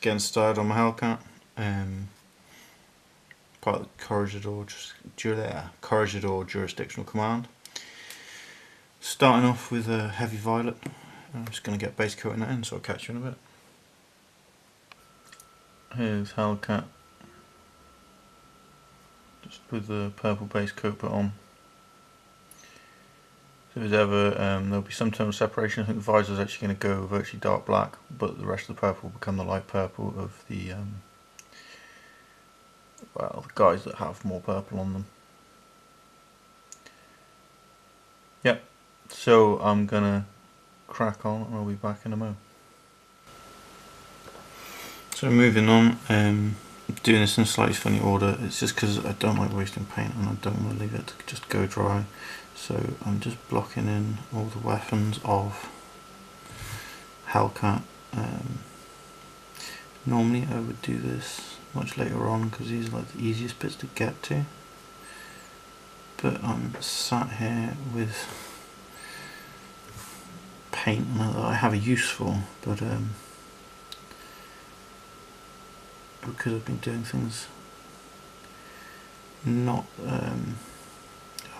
just getting started on my Hellcat. Part of the Corregidor Jurisdictional Command. Starting off with a heavy violet. I'm just going to get base coating that in, so I'll catch you in a bit. Here's Hellcat, just with the purple base coat put on. So if there's ever, there'll be some tonal separation. I think the visor is actually going to go virtually dark black, but the rest of the purple will become the light purple of the well, the guys that have more purple on them. Yep, so I'm gonna crack on and I'll be back in a mo. So moving on, doing this in a slightly funny order. It's just because I don't like wasting paint and I don't want to leave it to just go dry. So I'm just blocking in all the weapons of Hellcat. Normally I would do this much later on because these are like the easiest bits to get to. But I'm sat here with paint that I have a use for, but because I've been doing things not, I'm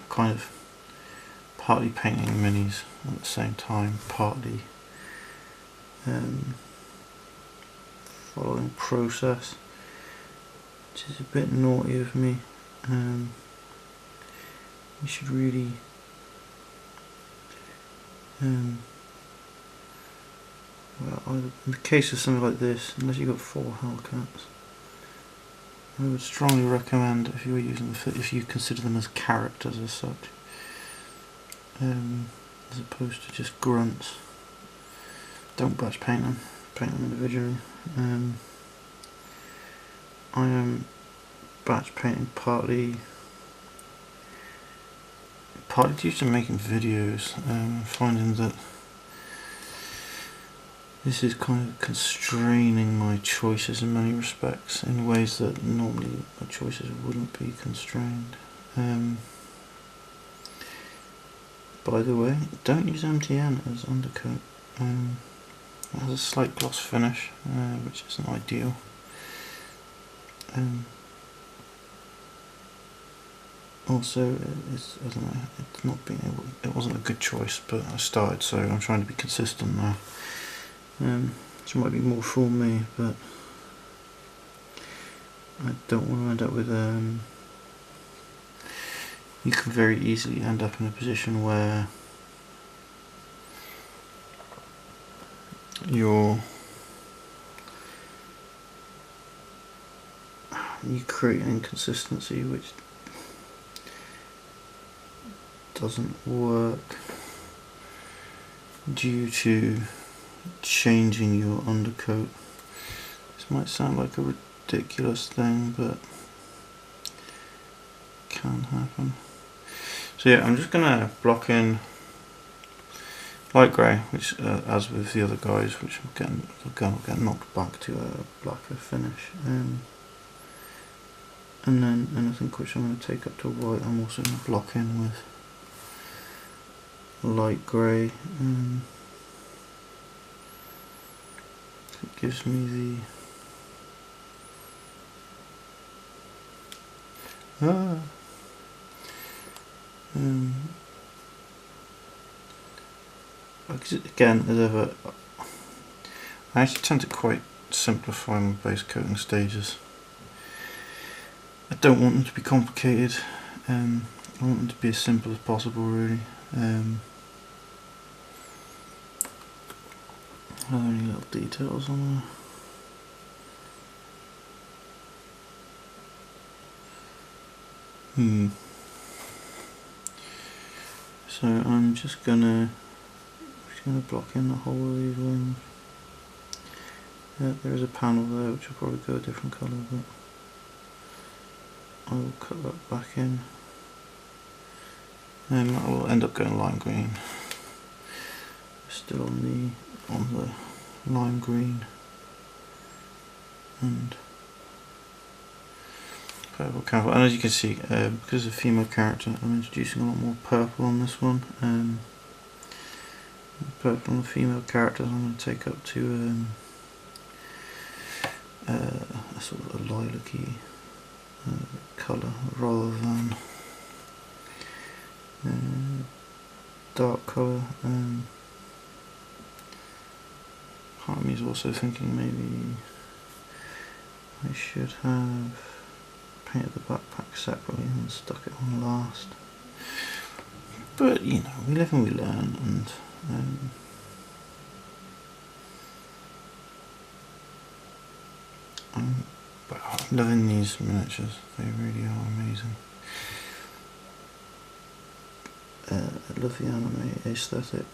kind of partly painting minis at the same time, partly following process, which is a bit naughty of me. You should really well, in the case of something like this, unless you've got 4 Hellcats, I would strongly recommend, if you were using if you consider them as characters as such, as opposed to just grunts, don't batch paint them, paint them individually. I am batch painting partly due to making videos, finding that this is kind of constraining my choices in many respects, in ways that normally my choices wouldn't be constrained. By the way, don't use MTN as undercoat. It has a slight gloss finish, which isn't ideal. Also, I don't know, it's not being able. It wasn't a good choice, but I started, so I'm trying to be consistent now. Which might be more for me, but I don't want to end up with. You can very easily end up in a position where you create an inconsistency which doesn't work due to changing your undercoat. This might sound like a ridiculous thing, but it can happen. So yeah, I'm just gonna block in light grey, which as with the other guys, which will get knocked back to a blacker finish, and then anything which I'm going to take up to white, I'm also going to block in with light grey. It gives me the again, as ever, I actually tend to quite simplify my base coating stages. I don't want them to be complicated. I want them to be as simple as possible, really. Are there any little details on there? So I'm just gonna block in the whole of these wings. There is a panel there which will probably go a different colour, but I will cut that back in, and that will end up going lime green. Still on the lime green and purple candle. And as you can see, because it's a female character, I'm introducing a lot more purple on this one. Purple on the female characters I'm going to take up to a sort of a lilac-y colour rather than dark colour. Part of me is also thinking maybe I should have painted the backpack separately and stuck it on last. But you know, we live and we learn, and I'm loving these miniatures. They really are amazing. I love the anime aesthetic.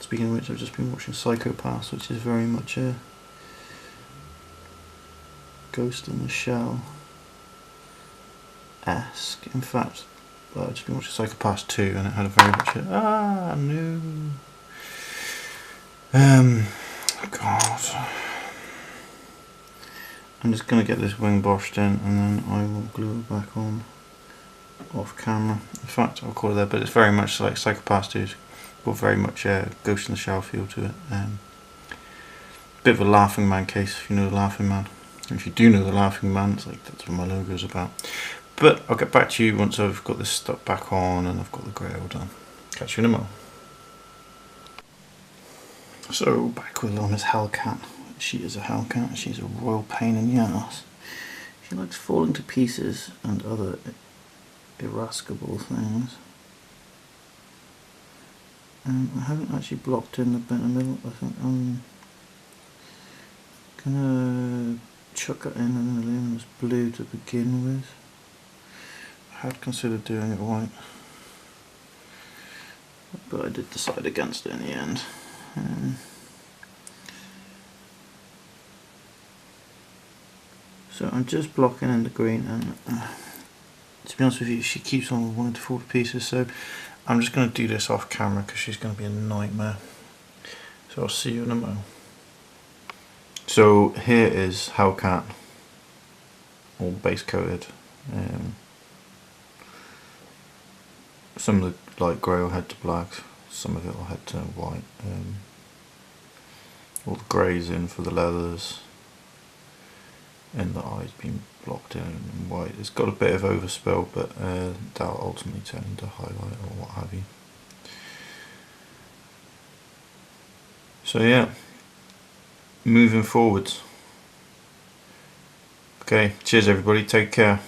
Speaking of which, I've just been watching Psychopaths, which is very much a Ghost in the Shell-esque. In fact, I've just been watching Psychopaths 2, and it had a very much God. I'm just going to get this wing boshed in, and then I will glue it back on off camera. In fact, I'll call it there, but it's very much like Psychopaths 2. It's got very much a Ghost in the Shell feel to it. Bit of a Laughing Man case, if you know the Laughing Man. And if you do know the Laughing Man, it's like that's what my logo is about. But I'll get back to you once I've got this stuff back on and I've got the grey all done. Catch you in a moment. So back with on this Hellcat. She is a Hellcat. She's a royal pain in the ass. She likes falling to pieces and other irascible things. I haven't actually blocked in the bit in the middle. I think I'm gonna chuck it in an luminous blue to begin with. I had considered doing it white, but I did decide against it in the end. So I'm just blocking in the green, and to be honest with you, she keeps on wanting to fall to pieces, so I'm just going to do this off camera because she's going to be a nightmare. So I'll see you in a moment. So here is Hellcat, all base coated. Some of the light grey will head to black, some of it will head to white. All the greys in for the leathers, and the eyes being blocked in white. It's got a bit of overspill, but that'll ultimately turn into highlight or what have you. So yeah, moving forwards. Okay, cheers everybody, take care.